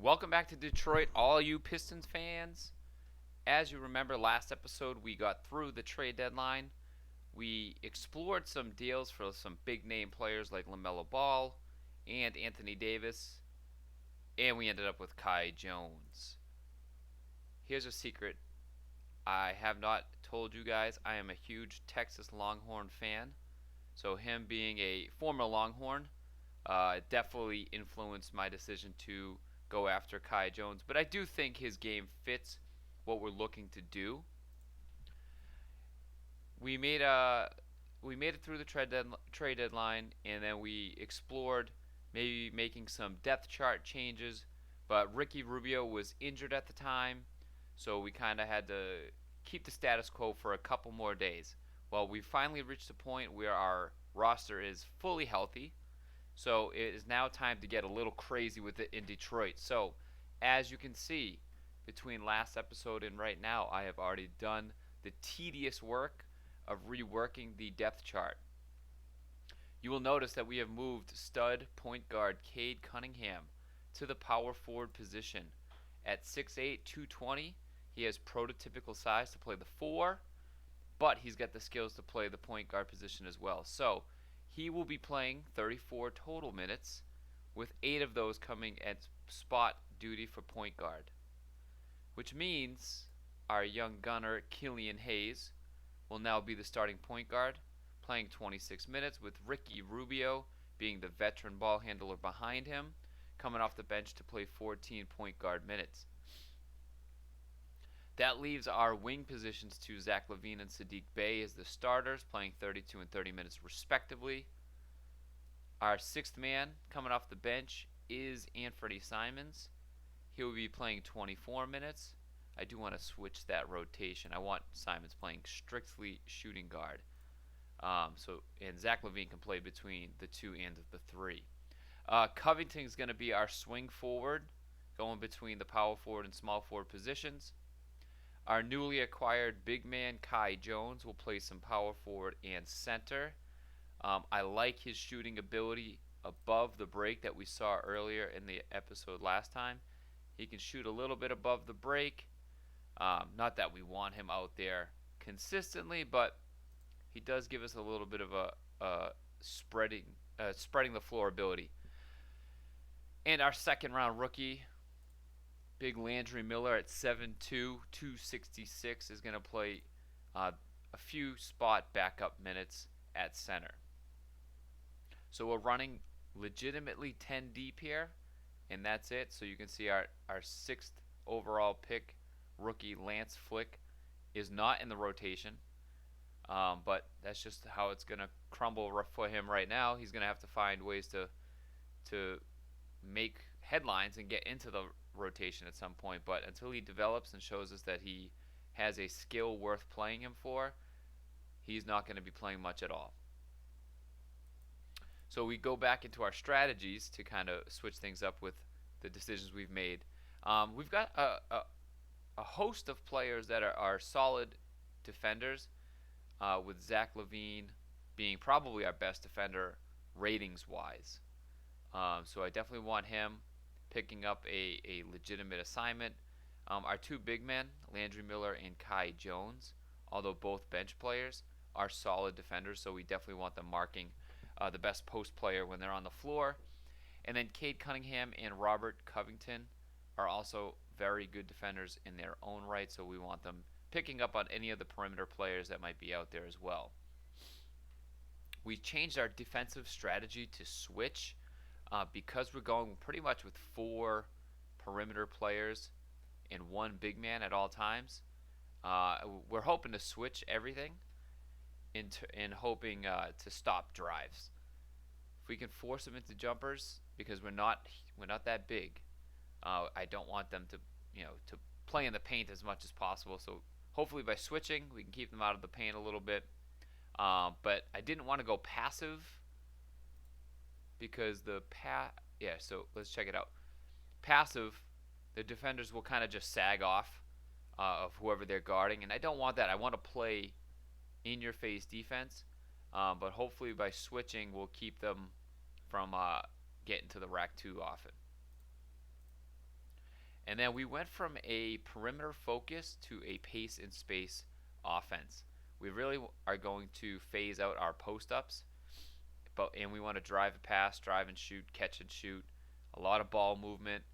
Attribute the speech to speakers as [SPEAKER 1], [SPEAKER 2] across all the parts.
[SPEAKER 1] Welcome back to Detroit, all you Pistons fans. As you remember, last episode we got through the trade deadline. We explored some deals for some big name players like LaMelo Ball and Anthony Davis, and we ended up with Kai Jones. Here's a secret I have not told you guys. I am a huge Texas Longhorn fan, so him being a former Longhorn definitely influenced my decision to go after Kai Jones. But I do think his game fits what we're looking to do. We made a we made it through the trade deadline, and then we explored maybe making some depth chart changes. But Ricky Rubio was injured at the time, so we kind of had to keep the status quo for a couple more days. Well, we finally reached a point where our roster is fully healthy, so it is now time to get a little crazy with it in Detroit. So, as you can see, between last episode and right now, I have already done the tedious work of reworking the depth chart. You will notice that we have moved stud point guard Cade Cunningham to the power forward position. At 6'8", 220, he has prototypical size to play the 4, but he's got the skills to play the point guard position as well. So he will be playing 34 total minutes, with 8 of those coming at spot duty for point guard. Which means our young gunner, Killian Hayes, will now be the starting point guard, playing 26 minutes, with Ricky Rubio being the veteran ball handler behind him, coming off the bench to play 14 point guard minutes. That leaves our wing positions to Zach LaVine and Sadiq Bey as the starters, playing 32 and 30 minutes respectively. Our sixth man coming off the bench is Anthony Simons. He will be playing 24 minutes. I do want to switch that rotation. I want Simons playing strictly shooting guard. And Zach LaVine can play between the 2 and the 3. Covington is going to be our swing forward, going between the power forward and small forward positions. Our newly acquired big man, Kai Jones, will play some power forward and center. I like his shooting ability above the break that we saw earlier in the episode last time. He can shoot a little bit above the break. Not that we want him out there consistently, but he does give us a little bit of a spreading the floor ability. And our second round rookie, Big Landry Miller at 7'2", 266, is going to play a few spot backup minutes at center. So we're running legitimately 10 deep here, and that's it. So you can see our 6th overall pick, rookie Lance Flick, is not in the rotation. But that's just how it's going to crumble for him right now. He's going to have to find ways to make headlines and get into the rotation at some point. But until he develops and shows us that he has a skill worth playing him for, he's not going to be playing much at all. So we go back into our strategies to kind of switch things up with the decisions we've made. We've got a host of players that are solid defenders, with Zach LaVine being probably our best defender ratings-wise. So I definitely want him picking up a legitimate assignment. Our two big men, Landry Miller and Kai Jones, although both bench players, are solid defenders, so we definitely want them marking the best post player when they're on the floor. And then Cade Cunningham and Robert Covington are also very good defenders in their own right, so we want them picking up on any of the perimeter players that might be out there as well. We changed our defensive strategy to switch because we're going pretty much with 4 perimeter players and 1 big man at all times. We're hoping to switch everything in hoping to stop drives. If we can force them into jumpers, because we're not that big, I don't want them to play in the paint as much as possible. So hopefully by switching, we can keep them out of the paint a little bit. But I didn't want to go passive because so let's check it out. Passive, the defenders will kind of just sag off of whoever they're guarding, and I don't want that. I want to play in-your-face defense, but hopefully by switching, we'll keep them from getting to the rack too often. And then we went from a perimeter focus to a pace and space offense. We really are going to phase out our post ups, and we want to drive a pass, drive and shoot, catch and shoot, a lot of ball movement.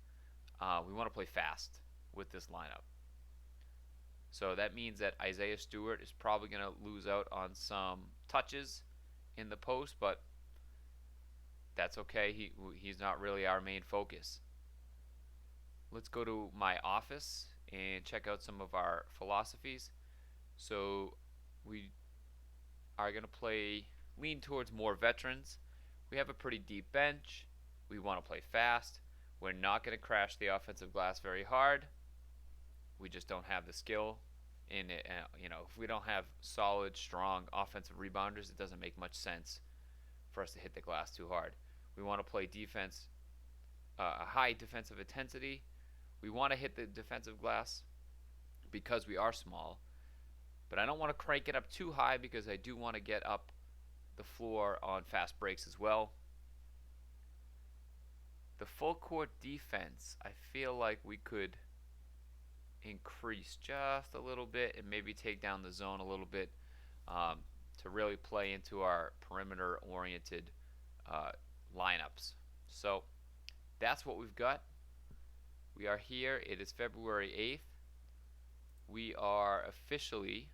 [SPEAKER 1] We want to play fast with this lineup. So that means that Isaiah Stewart is probably going to lose out on some touches in the post, but that's okay. He's not really our main focus. Let's go to my office and check out some of our philosophies. So we are going to lean towards more veterans. We have a pretty deep bench. We want to play fast. We're not going to crash the offensive glass very hard. We just don't have the skill in it. If we don't have solid, strong offensive rebounders, it doesn't make much sense for us to hit the glass too hard. We want to play defense, a high defensive intensity. We want to hit the defensive glass because we are small, but I don't want to crank it up too high because I do want to get up the floor on fast breaks as well. The full court defense, I feel like we could increase just a little bit and maybe take down the zone a little bit to really play into our perimeter oriented lineups. So that's what we've got. We are here. It is February 8th. We are officially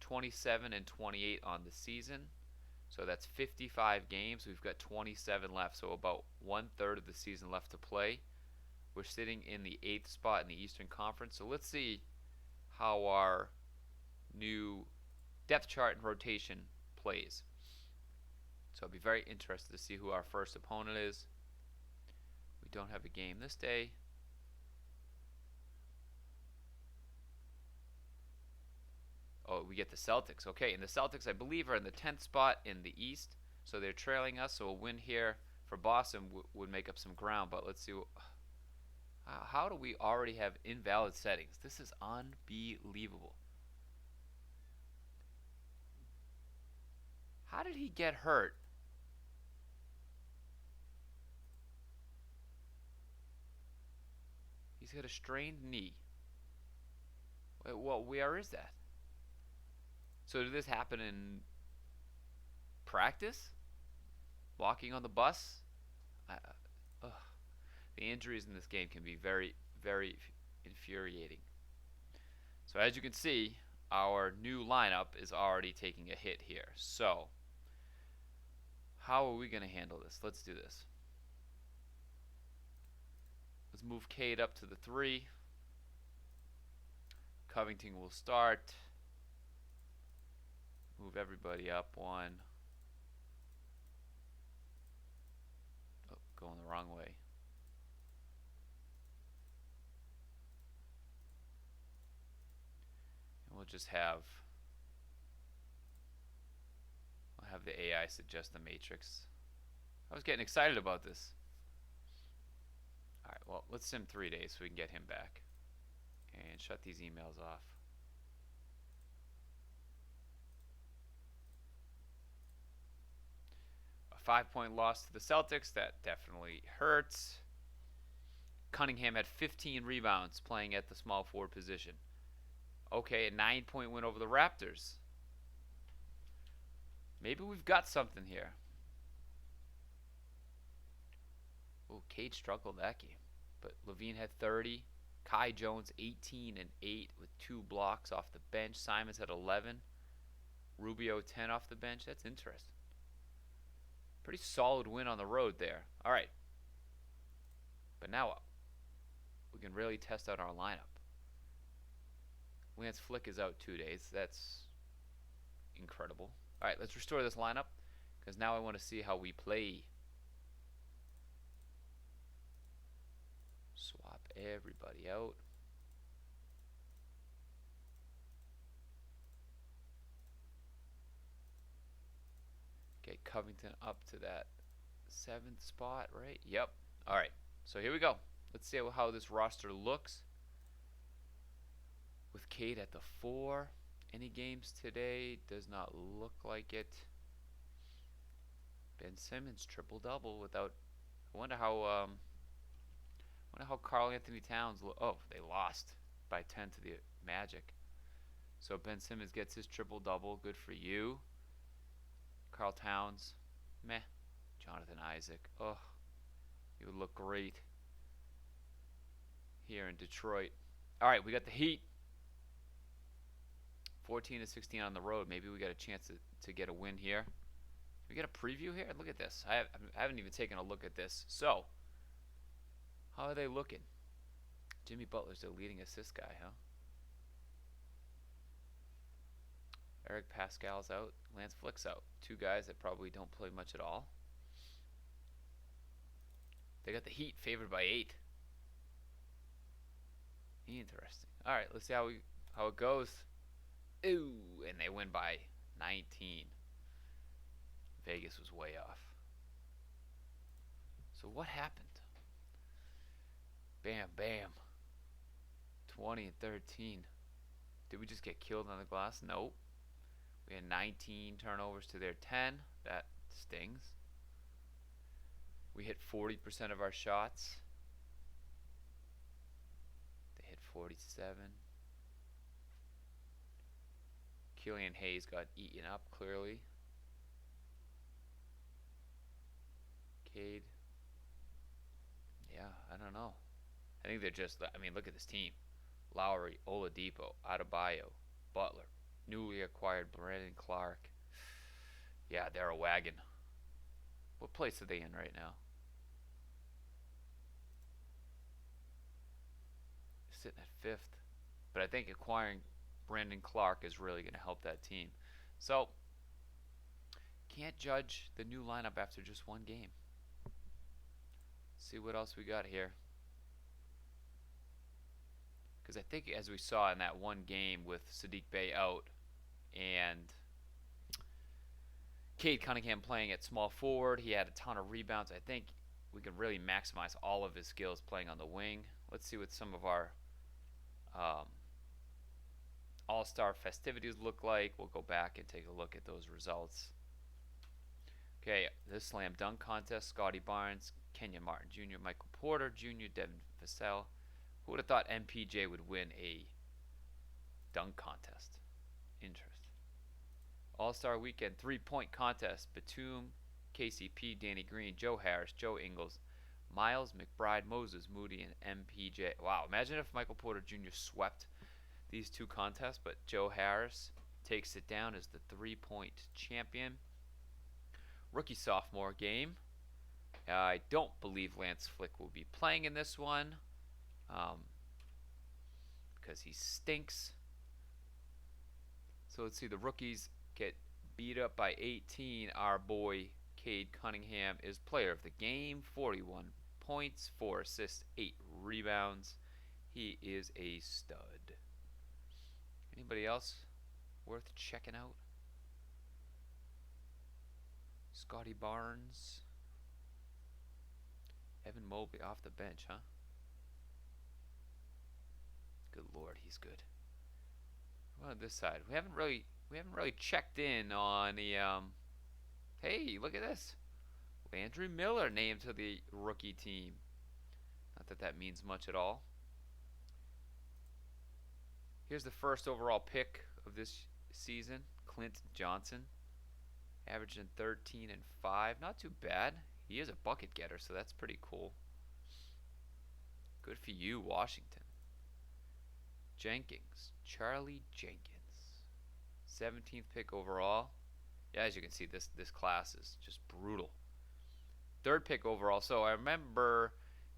[SPEAKER 1] 27 and 28 on the season. So that's 55 games. We've got 27 left, so about 1/3 of the season left to play. We're sitting in the 8th spot in the Eastern Conference. So let's see how our new depth chart and rotation plays. So I'll be very interested to see who our first opponent is. We don't have a game this day. Oh, we get the Celtics. Okay, and the Celtics, I believe, are in the 10th spot in the East. So they're trailing us. So a win here for Boston would make up some ground. But let's see. How do we already have invalid settings? This is unbelievable. How did he get hurt? He's got a strained knee. Wait, well, where is that? So did this happen in practice? Walking on the bus? The injuries in this game can be very, very infuriating. So as you can see, our new lineup is already taking a hit here. So how are we going to handle this? Let's do this. Let's move Cade up to the 3. Covington will start. Move everybody up 1. Oh, going the wrong way. And we'll just have the AI suggest the matrix. I was getting excited about this. Alright, well, let's sim 3 days so we can get him back. And shut these emails off. A 5-point loss to the Celtics, that definitely hurts. Cunningham had 15 rebounds playing at the small forward position. Okay, a 9-point win over the Raptors. Maybe we've got something here. Oh, Cade struggled that game. But Levine had 30. Kai Jones 18 and 8 with 2 blocks off the bench. Simons had 11. Rubio 10 off the bench. That's interesting. Pretty solid win on the road there. All right. But now we can really test out our lineup. Lance Flick is out 2 days. That's incredible. All right, let's restore this lineup because now I want to see how we play. Swap everybody out. Get Covington up to that 7th spot, right? Yep. All right, so here we go. Let's see how this roster looks. With Cade at the 4. Any games today? Does not look like it. Ben Simmons triple-double without. I wonder how Karl Anthony Towns. Oh, they lost by 10 to the Magic. So Ben Simmons gets his triple-double. Good for you. Karl Towns, meh. Jonathan Isaac, ugh. He would look great here in Detroit. All right, we got the Heat. 14 to 16 on the road. Maybe we got a chance to get a win here. We get a preview here. Look at this. I haven't even taken a look at this. So, how are they looking? Jimmy Butler's the leading assist guy, huh? Eric Pascal's out. Lance Flick's out. Two guys that probably don't play much at all. They got the Heat favored by 8. Interesting. All right, let's see how it goes. Ooh, and they win by 19. Vegas was way off. So what happened? Bam, bam. 20 and 13. Did we just get killed on the glass? Nope. We had 19 turnovers to their 10. That stings. We hit 40% of our shots. They hit 47. Killian Hayes got eaten up, clearly. Cade. Yeah, I don't know. I think they're just, I mean, look at this team. Lowry, Oladipo, Adebayo, Butler, newly acquired Brandon Clark. Yeah, they're a wagon. What place are they in right now? Sitting at 5th. But I think acquiring Brandon Clark is really going to help that team. So, can't judge the new lineup after just one game. See what else we got here. Because I think as we saw in that one game with Saddiq Bey out and Cade Cunningham playing at small forward, he had a ton of rebounds. I think we can really maximize all of his skills playing on the wing. Let's see what some of our all-star festivities look like. We'll go back and take a look at those results. Okay, this slam dunk contest, Scotty Barnes, Kenyon Martin Jr., Michael Porter Jr., Devin Vassell. Who would have thought MPJ would win a dunk contest? Interesting. All-Star Weekend 3-point contest. Batum, KCP, Danny Green, Joe Harris, Joe Ingles, Miles, McBride, Moses, Moody, and MPJ. Wow, imagine if Michael Porter Jr. swept these two contests, but Joe Harris takes it down as the 3-point champion. Rookie-sophomore game. I don't believe Lance Flick will be playing in this one because he stinks. So let's see, the rookies get beat up by 18. Our boy Cade Cunningham is player of the game, 41 points, 4 assists, 8 rebounds. He is a stud. Anybody else worth checking out? Scotty Barnes. Evan Mobley off the bench, huh? Good Lord, he's good. What on this side? We haven't really checked in on the hey, look at this. Landry Miller named to the rookie team. Not that that means much at all. Here's the first overall pick of this season, Clint Johnson. Averaging 13 and 5. Not too bad. He is a bucket getter, so that's pretty cool. Good for you, Washington. Jenkins. Charlie Jenkins. 17th pick overall. Yeah, as you can see, this class is just brutal. 3rd pick overall. So I remember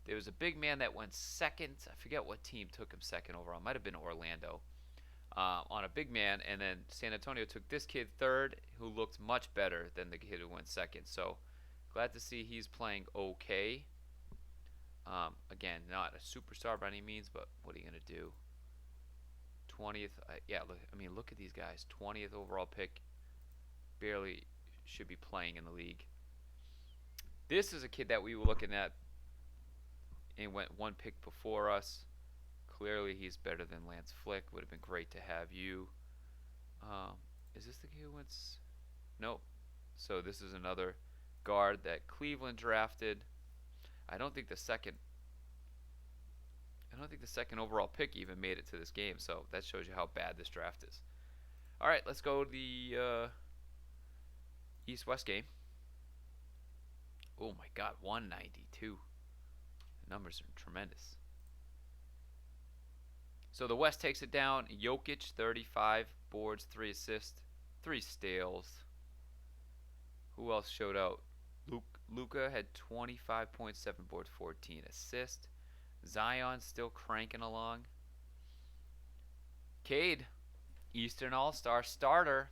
[SPEAKER 1] there was a big man that went 2nd. I forget what team took him 2nd overall. It might have been Orlando. On a big man, and then San Antonio took this kid 3rd, who looked much better than the kid who went 2nd. So glad to see he's playing okay. Again, not a superstar by any means, but what are you gonna do? 20th, yeah. Look at these guys. 20th overall pick, barely should be playing in the league. This is a kid that we were looking at and went 1 pick before us. Clearly, he's better than Lance Flick. Would have been great to have you. Is this the kid who went? Nope. So this is another guard that Cleveland drafted. I don't think the 2nd don't think the second overall pick even made it to this game, so that shows you how bad this draft is. All right, let's go to the East-West game. Oh my God, 192. The numbers are tremendous. So the West takes it down. Jokic, 35 boards, 3 assists, 3 steals. Who else showed out? Luka had 25.7 boards, 14 assists. Zion still cranking along. Cade, Eastern All-Star starter,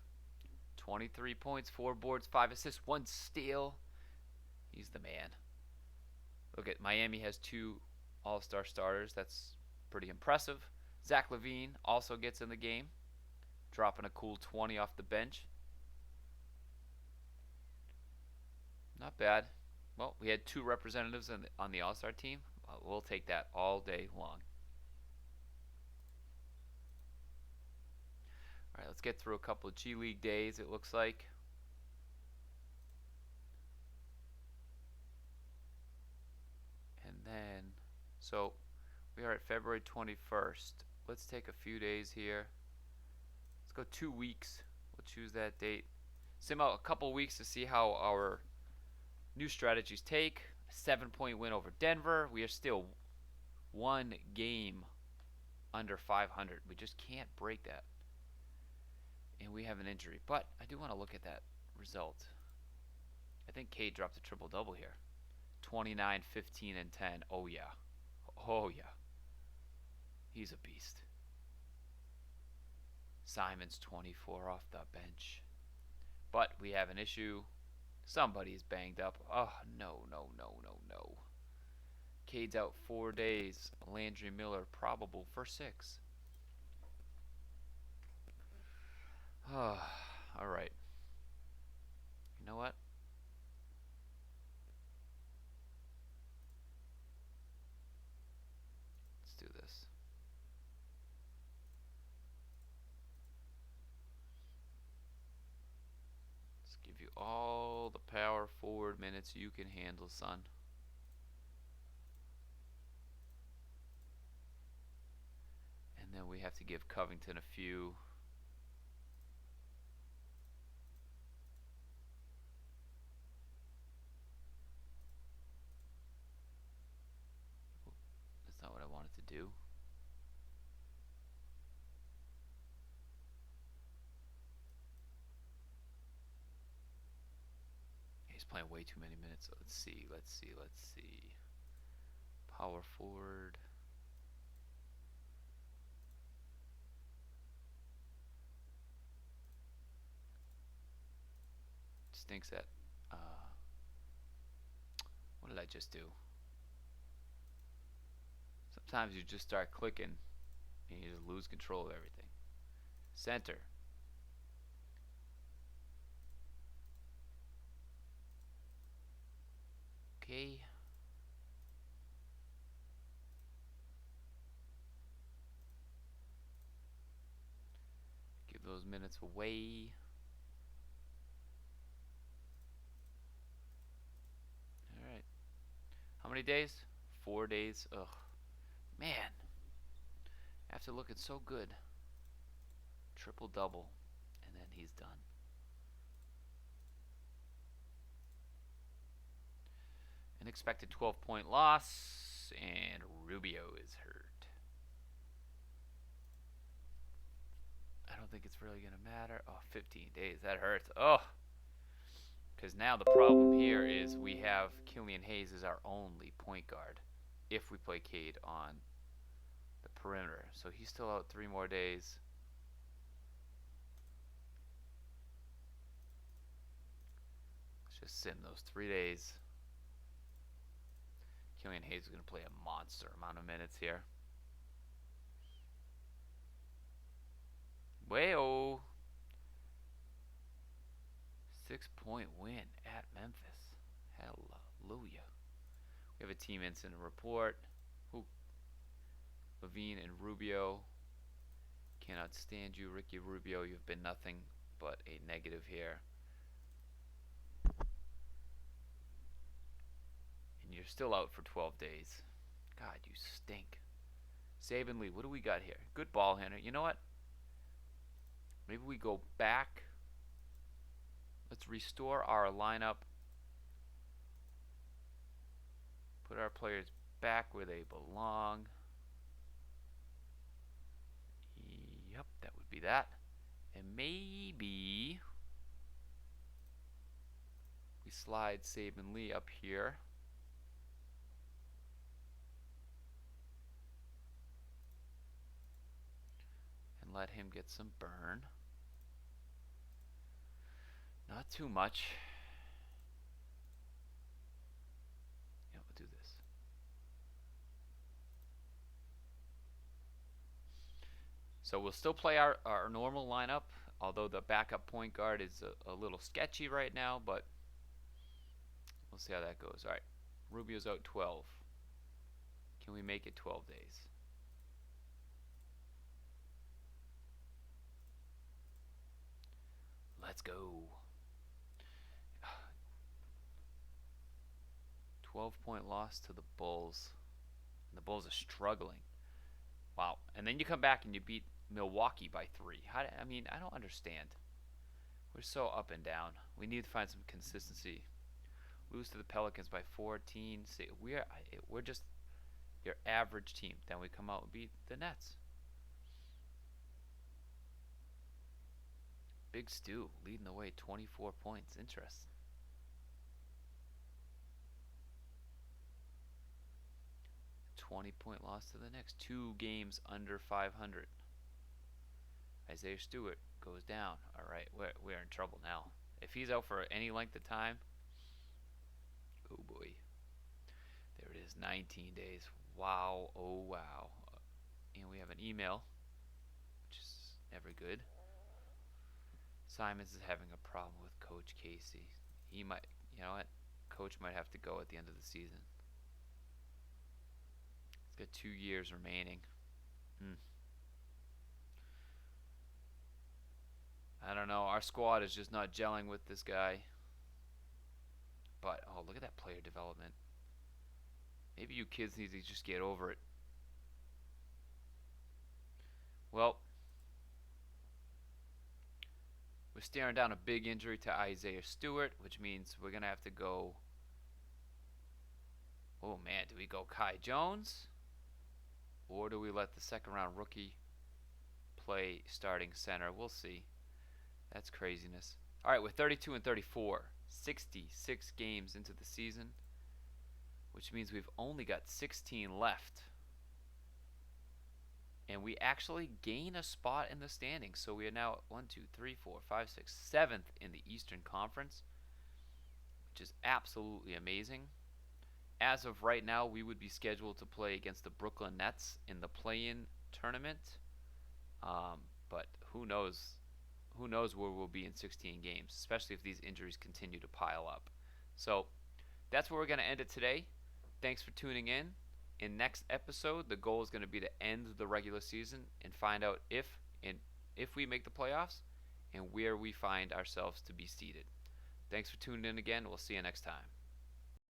[SPEAKER 1] 23 points, 4 boards, 5 assists, 1 steal. He's the man. Look at Miami has 2 All-Star starters. That's pretty impressive. Zach LaVine also gets in the game, dropping a cool 20 off the bench. Not bad. Well, we had 2 representatives on the All-Star team. We'll take that all day long. All right, let's get through a couple of G League days, it looks like. And then, so we are at February 21st. Let's take a few days here. Let's go 2 weeks. We'll choose that date. Sim out a couple weeks to see how our new strategies take. A 7-point win over Denver. We are still 1 game under 500. We just can't break that. And we have an injury. But I do want to look at that result. I think Cade dropped a triple-double here. 29, 15, and 10. Oh, yeah. Oh, yeah. He's a beast. Simon's 24 off the bench. But we have an issue. Somebody's banged up. Oh, no, no, no, no, no. Cade's out 4 days. Landry Miller probable for 6. Oh, all right. You know what? Let's do this. Let's give you all the power forward minutes you can handle, son. And then we have to give Covington a few. That's not what I wanted to do. He's playing way too many minutes. So let's see. Power forward. Stinks at. What did I just do? Sometimes you just start clicking and you just lose control of everything. Center. Okay. Give those minutes away. Alright. How many days? 4 days. Ugh. Man. After looking so good. Triple-double. And then he's done. An expected 12-point loss. And Rubio is hurt. I don't think it's really going to matter. Oh, 15 days. That hurts. Oh. Because now the problem here is we have Killian Hayes as our only point guard if we play Cade on the perimeter. So he's still out 3 more days. Let's just sim those 3 days. Killian Hayes is going to play a monster amount of minutes here. Way-oh. 6-point win at Memphis. Hallelujah. We have a team incident report. LaVine and Rubio. Cannot stand you, Ricky Rubio. You've been nothing but a negative here. And you're still out for 12 days. God, you stink. Saban Lee, what do we got here? Good ball handler. You know what? Maybe we go back. Let's restore our lineup. Put our players back where they belong. Yep, that would be that. And maybe we slide Saban Lee up here. And let him get some burn. Not too much. Yeah, we'll do this. So we'll still play our normal lineup, although the backup point guard is a little sketchy right now, but we'll see how that goes. All right, Rubio's out 12. Can we make it 12 days? Let's go. 12-point loss to the Bulls. And the Bulls are struggling. Wow. And then you come back and you beat Milwaukee by 3. I mean, I don't understand. We're so up and down. We need to find some consistency. Lose to the Pelicans by 14. See, we're just your average team. Then we come out and beat the Nets. Big Stu leading the way, 24 points. Interesting. .20 loss to the Knicks. 2 games under 500. Isaiah Stewart goes down. All right, we're in trouble now. If he's out for any length of time, oh boy. There it is, 19 days. Wow, oh wow. And we have an email, which is never good. Simons is having a problem with Coach Casey. He might, you know what? Coach might have to go at the end of the season. He's got 2 years remaining. I don't know. Our squad is just not gelling with this guy. But, oh, look at that player development. Maybe you kids need to just get over it. Well, we're staring down a big injury to Isaiah Stewart, which means we're going to have to go... Oh, man, do we go Kai Jones? Or do we let the second-round rookie play starting center? We'll see. That's craziness. All right, we're 32 and 34. 66 games into the season, which means we've only got 16 left. And we actually gain a spot in the standings. So we are now 1, 2, 3, 4, 5, 6, 7th in the Eastern Conference, which is absolutely amazing. As of right now, we would be scheduled to play against the Brooklyn Nets in the play-in tournament. But who knows? Who knows where we'll be in 16 games, especially if these injuries continue to pile up. So that's where we're going to end it today. Thanks for tuning in. In next episode, the goal is going to be to end the regular season and find out if we make the playoffs and where we find ourselves to be seated. Thanks for tuning in again. We'll see you next time.